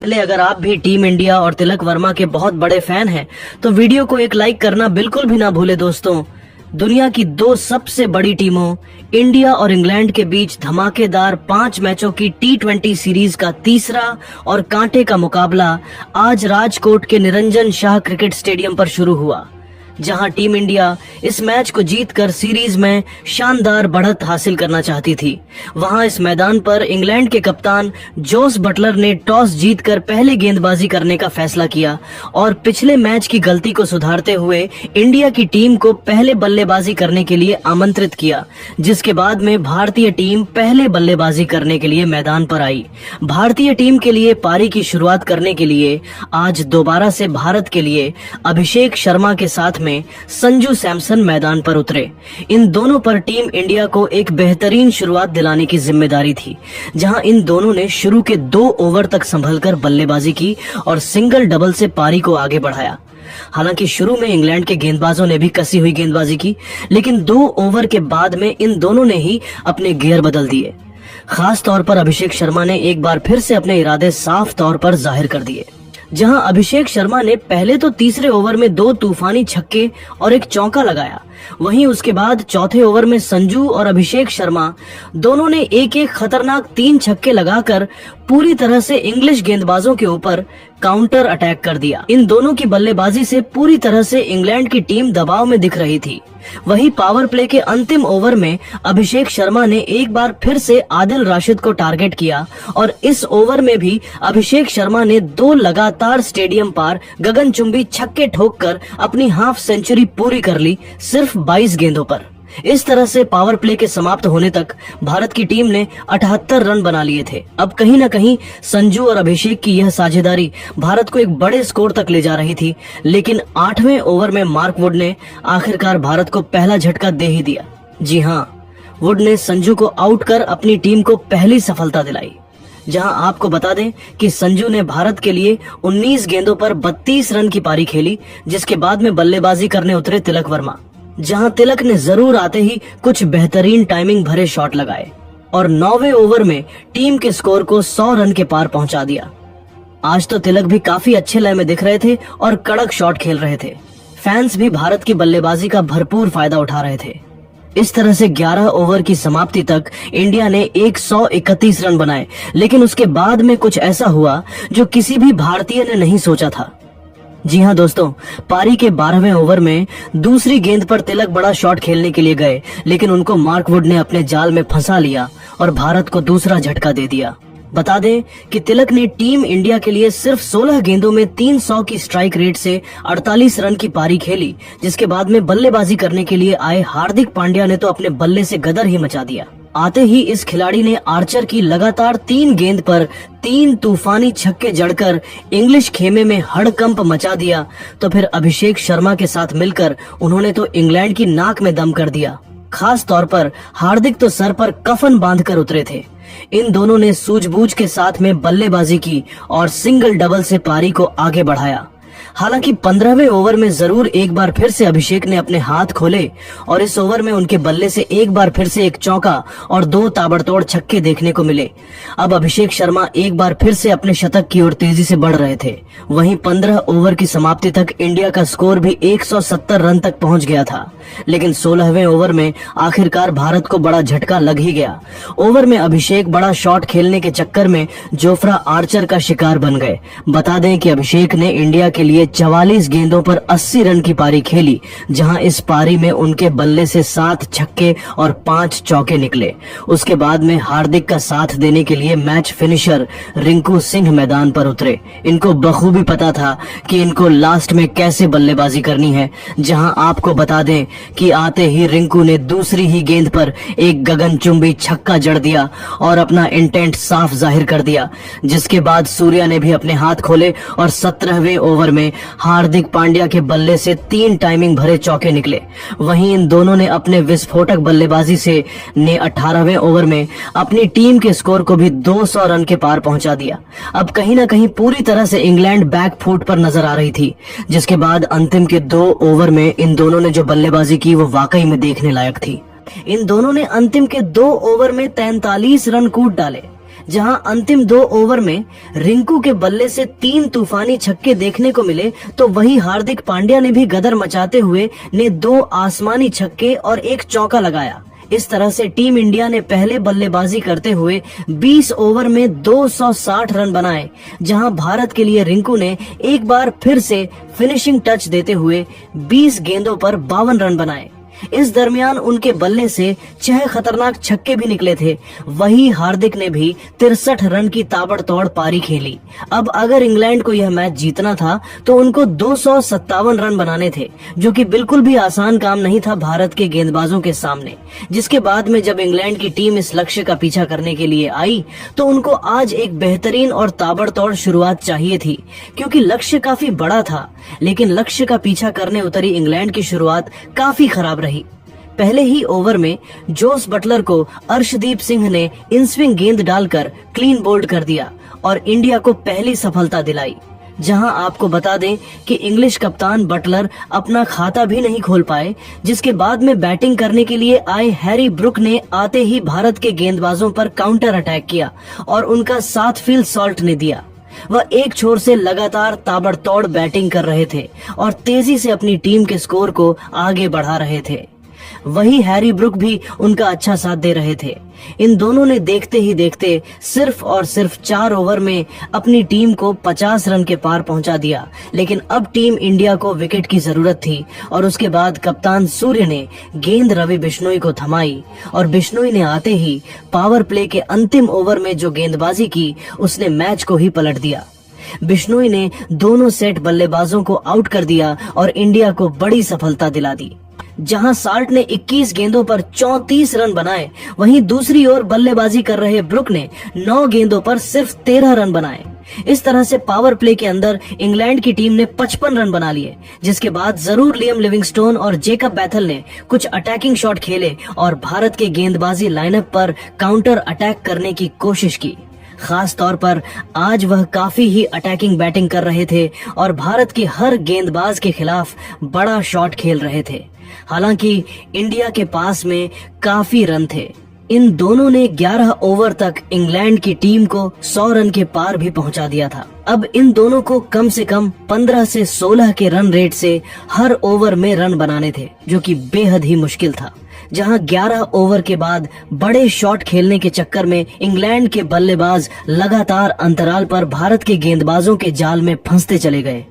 पहले अगर आप भी टीम इंडिया और तिलक वर्मा के बहुत बड़े फैन हैं तो वीडियो को एक लाइक करना बिल्कुल भी ना भूले दोस्तों। दुनिया की दो सबसे बड़ी टीमों इंडिया और इंग्लैंड के बीच धमाकेदार 5 मैचों की T20 सीरीज का तीसरा और कांटे का मुकाबला आज राजकोट के निरंजन शाह क्रिकेट स्टेडियम पर शुरू हुआ, जहां टीम इंडिया इस मैच को जीतकर सीरीज में शानदार बढ़त हासिल करना चाहती थी। वहां इस मैदान पर इंग्लैंड के कप्तान जोस बटलर ने टॉस जीतकर पहले गेंदबाजी करने का फैसला किया और पिछले मैच की गलती को सुधारते हुए इंडिया की टीम को पहले बल्लेबाजी करने के लिए आमंत्रित किया, जिसके बाद में भारतीय टीम पहले बल्लेबाजी करने के लिए मैदान पर आई। भारतीय टीम के लिए पारी की शुरुआत करने के लिए आज दोबारा से भारत के लिए अभिषेक शर्मा के साथ में संजू सैमसन मैदान पर उतरे। इन दोनों पर टीम इंडिया को एक बेहतरीन शुरुआत दिलाने की जिम्मेदारी थी, जहां इन दोनों ने शुरू के 2 ओवर तक संभलकर बल्लेबाजी की और सिंगल डबल से पारी को आगे बढ़ाया। हालांकि शुरू में इंग्लैंड के गेंदबाजों ने भी कसी हुई गेंदबाजी की, लेकिन 2 ओवर के बाद में इन दोनों ने ही अपने गियर बदल दिए। खास तौर पर अभिषेक शर्मा ने एक बार फिर से अपने इरादे साफ तौर पर जाहिर कर दिए, जहां अभिषेक शर्मा ने पहले तो तीसरे ओवर में 2 तूफानी छक्के और एक चौका लगाया। वहीं उसके बाद चौथे ओवर में संजू और अभिषेक शर्मा दोनों ने एक एक खतरनाक 3 छक्के लगाकर पूरी तरह से इंग्लिश गेंदबाजों के ऊपर काउंटर अटैक कर दिया। इन दोनों की बल्लेबाजी से पूरी तरह से इंग्लैंड की टीम दबाव में दिख रही थी। वहीं पावर प्ले के अंतिम ओवर में अभिषेक शर्मा ने एक बार फिर से आदिल राशिद को टारगेट किया और इस ओवर में भी अभिषेक शर्मा ने 2 लगातार स्टेडियम पार गगनचुंबी छक्के ठोककर अपनी हाफ सेंचुरी पूरी कर ली, सिर्फ 22 गेंदों पर। इस तरह से पावर प्ले के समाप्त होने तक भारत की टीम ने 78 रन बना लिए थे। अब कहीं न कहीं संजू और अभिषेक की यह साझेदारी भारत को एक बड़े स्कोर तक ले जा रही थी, लेकिन 8वें ओवर में मार्क वुड ने आखिरकार भारत को पहला झटका दे ही दिया। जी हाँ, वुड ने संजू को आउट कर अपनी टीम को पहली सफलता दिलाई। जहां आपको बता दें कि संजू ने भारत के लिए 19 गेंदों पर 32 रन की पारी खेली, जिसके बाद में बल्लेबाजी करने उतरे तिलक वर्मा, जहां तिलक ने जरूर आते ही कुछ बेहतरीन टाइमिंग भरे शॉट लगाए और 9वें ओवर में टीम के स्कोर को 100 रन के पार पहुंचा दिया। आज तो तिलक भी काफी अच्छे लय में दिख रहे थे और कड़क शॉट खेल रहे थे। फैंस भी भारत की बल्लेबाजी का भरपूर फायदा उठा रहे थे। इस तरह से 11 ओवर की समाप्ति तक इंडिया ने 131 रन बनाए, लेकिन उसके बाद में कुछ ऐसा हुआ जो किसी भी भारतीय ने नहीं सोचा था। जी हाँ दोस्तों, पारी के 12वें ओवर में दूसरी गेंद पर तिलक बड़ा शॉट खेलने के लिए गए, लेकिन उनको मार्क वुड ने अपने जाल में फंसा लिया और भारत को दूसरा झटका दे दिया। बता दें कि तिलक ने टीम इंडिया के लिए सिर्फ 16 गेंदों में 300 की स्ट्राइक रेट से 48 रन की पारी खेली, जिसके बाद में बल्लेबाजी करने के लिए आए हार्दिक पांड्या ने तो अपने बल्ले से गदर ही मचा दिया। आते ही इस खिलाड़ी ने आर्चर की लगातार 3 गेंद पर 3 तूफानी छक्के जड़कर इंग्लिश खेमे में हड़कंप मचा दिया। तो फिर अभिषेक शर्मा के साथ मिलकर उन्होंने तो इंग्लैंड की नाक में दम कर दिया। खास तौर पर हार्दिक तो सर पर कफन बांधकर उतरे थे। इन दोनों ने सूझबूझ के साथ में बल्लेबाजी की और सिंगल डबल से पारी को आगे बढ़ाया। हालांकि 15वें ओवर में जरूर एक बार फिर से अभिषेक ने अपने हाथ खोले और इस ओवर में उनके बल्ले से एक बार फिर से एक चौका और 2 ताबड़तोड़ छक्के देखने को मिले। अब अभिषेक शर्मा एक बार फिर से अपने शतक की ओर तेजी से बढ़ रहे थे। वहीं 15 ओवर की समाप्ति तक इंडिया का स्कोर भी 170 रन तक पहुंच गया था, लेकिन 16वें ओवर में आखिरकार भारत को बड़ा झटका लग ही गया। ओवर में अभिषेक बड़ा शॉट खेलने के चक्कर में जोफ्रा आर्चर का शिकार बन गए। बता दें कि अभिषेक ने इंडिया के लिए 44 गेंदों पर 80 रन की पारी खेली, जहां इस पारी में उनके बल्ले से 7 छक्के और 5 चौके निकले। उसके बाद में हार्दिक का साथ देने के लिए मैच फिनिशर रिंकू सिंह मैदान पर उतरे। इनको बखूबी पता था कि इनको लास्ट में कैसे बल्लेबाजी करनी है, जहां आपको बता दें कि आते ही रिंकू ने दूसरी ही गेंद पर एक गगनचुंबी छक्का जड़ दिया और अपना इंटेंट साफ जाहिर कर दिया। जिसके बाद सूर्या ने भी अपने हाथ खोले और 17वें ओवर में हार्दिक पांड्या के बल्ले से 3 टाइमिंग भरे चौके निकले। वहीं इन दोनों ने अपने विस्फोटक बल्लेबाजी से 18वें ओवर में अपनी टीम के स्कोर को भी 200 रन के पार पहुंचा दिया। अब कहीं न कहीं पूरी तरह से इंग्लैंड बैक फुट पर नजर आ रही थी, जिसके बाद अंतिम के 2 ओवर में इन दोनों ने जो बल्लेबाजी की वो वाकई में देखने लायक थी। इन दोनों ने अंतिम के 2 ओवर में 43 रन कूद डाले, जहां अंतिम 2 ओवर में रिंकू के बल्ले से 3 तूफानी छक्के देखने को मिले, तो वही हार्दिक पांड्या ने भी गदर मचाते हुए ने 2 आसमानी छक्के और 1 चौका लगाया। इस तरह से टीम इंडिया ने पहले बल्लेबाजी करते हुए 20 ओवर में 260 रन बनाए, जहां भारत के लिए रिंकू ने एक बार फिर से फिनिशिंग टच देते हुए 20 गेंदों पर 52 रन बनाए। इस दरमियान उनके बल्ले से 6 खतरनाक छक्के भी निकले थे। वही हार्दिक ने भी 63 रन की ताबड़तोड़ पारी खेली। अब अगर इंग्लैंड को यह मैच जीतना था तो उनको 257 रन बनाने थे, जो कि बिल्कुल भी आसान काम नहीं था भारत के गेंदबाजों के सामने। जिसके बाद में जब इंग्लैंड की टीम इस लक्ष्य का पीछा करने के लिए आई तो उनको आज एक बेहतरीन और ताबड़तोड़ शुरुआत चाहिए थी, क्योंकि लक्ष्य काफी बड़ा था। लेकिन लक्ष्य का पीछा करने उतरी इंग्लैंड की शुरुआत काफी खराब रही। पहले ही ओवर में जोस बटलर को अर्शदीप सिंह ने इन स्विंग गेंद डालकर क्लीन बोल्ड कर दिया और इंडिया को पहली सफलता दिलाई। जहां आपको बता दें कि इंग्लिश कप्तान बटलर अपना खाता भी नहीं खोल पाए, जिसके बाद में बैटिंग करने के लिए आए हैरी ब्रुक ने आते ही भारत के गेंदबाजों पर काउंटर अटैक किया और उनका साथ फील्ड सॉल्ट ने दिया। वह एक छोर से लगातार ताबड़तोड़ बैटिंग कर रहे थे और तेजी से अपनी टीम के स्कोर को आगे बढ़ा रहे थे। वही हैरी ब्रुक भी उनका अच्छा साथ दे रहे थे। इन दोनों ने देखते ही देखते सिर्फ और सिर्फ 4 ओवर में अपनी टीम को 50 रन के पार पहुंचा दिया। लेकिन अब टीम इंडिया को विकेट की जरूरत थी और उसके बाद कप्तान सूर्य ने गेंद रवि बिश्नोई को थमाई और बिश्नोई ने आते ही पावर प्ले के अंतिम ओवर में जो गेंदबाजी की उसने मैच को ही पलट दिया। बिश्नोई ने दोनों सेट बल्लेबाजों को आउट कर दिया और इंडिया को बड़ी सफलता दिला दी। जहां साल्ट ने 21 गेंदों पर 34 रन बनाए, वहीं दूसरी ओर बल्लेबाजी कर रहे ब्रुक ने 9 गेंदों पर सिर्फ 13 रन बनाए। इस तरह से पावर प्ले के अंदर इंग्लैंड की टीम ने 55 रन बना लिए, जिसके बाद जरूर लियम लिविंगस्टोन और जेकब बैथल ने कुछ अटैकिंग शॉट खेले और भारत के गेंदबाजी लाइनअप पर काउंटर अटैक करने की कोशिश की। खास तौर पर आज वह काफी ही अटैकिंग बैटिंग कर रहे थे और भारत के हर गेंदबाज के खिलाफ बड़ा शॉट खेल रहे थे। हालांकि इंडिया के पास में काफी रन थे। इन दोनों ने 11 ओवर तक इंग्लैंड की टीम को 100 रन के पार भी पहुंचा दिया था। अब इन दोनों को कम से कम 15 से 16 के रन रेट से हर ओवर में रन बनाने थे, जो कि बेहद ही मुश्किल था। जहां 11 ओवर के बाद बड़े शॉट खेलने के चक्कर में इंग्लैंड के बल्लेबाज लगातार अंतराल पर भारत के गेंदबाजों के जाल में फंसते चले गए।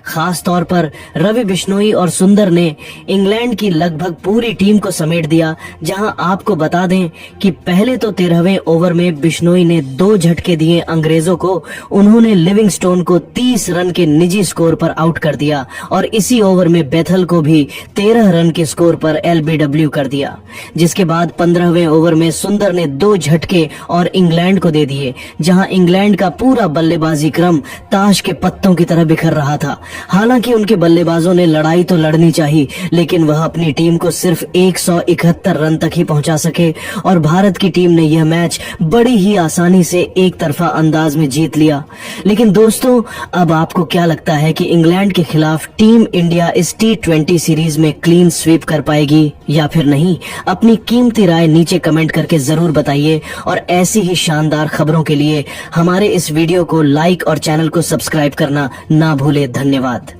खास तौर पर रवि बिश्नोई और सुंदर ने इंग्लैंड की लगभग पूरी टीम को समेट दिया। जहां आपको बता दें कि पहले तो 13वें ओवर में बिश्नोई ने 2 झटके दिए अंग्रेजों को। उन्होंने लिविंगस्टोन को 30 रन के निजी स्कोर पर आउट कर दिया और इसी ओवर में बेथल को भी 13 रन के स्कोर पर LBW कर दिया। जिसके बाद 15वें ओवर में सुंदर ने 2 झटके और इंग्लैंड को दे दिए, जहां इंग्लैंड का पूरा बल्लेबाजी क्रम ताश के पत्तों की तरह बिखर रहा था। हालांकि उनके बल्लेबाजों ने लड़ाई तो लड़नी चाहिए, लेकिन वह अपनी टीम को सिर्फ 171 रन तक ही पहुंचा सके और भारत की टीम ने यह मैच बड़ी ही आसानी से एक तरफा अंदाज में जीत लिया। लेकिन दोस्तों, अब आपको क्या लगता है कि इंग्लैंड के खिलाफ टीम इंडिया इस T20 सीरीज में क्लीन स्वीप कर पाएगी या फिर नहीं? अपनी कीमती राय नीचे कमेंट करके जरूर बताइए और ऐसी ही शानदार खबरों के लिए हमारे इस वीडियो को लाइक और चैनल को सब्सक्राइब करना ना भूले। धन्यवाद।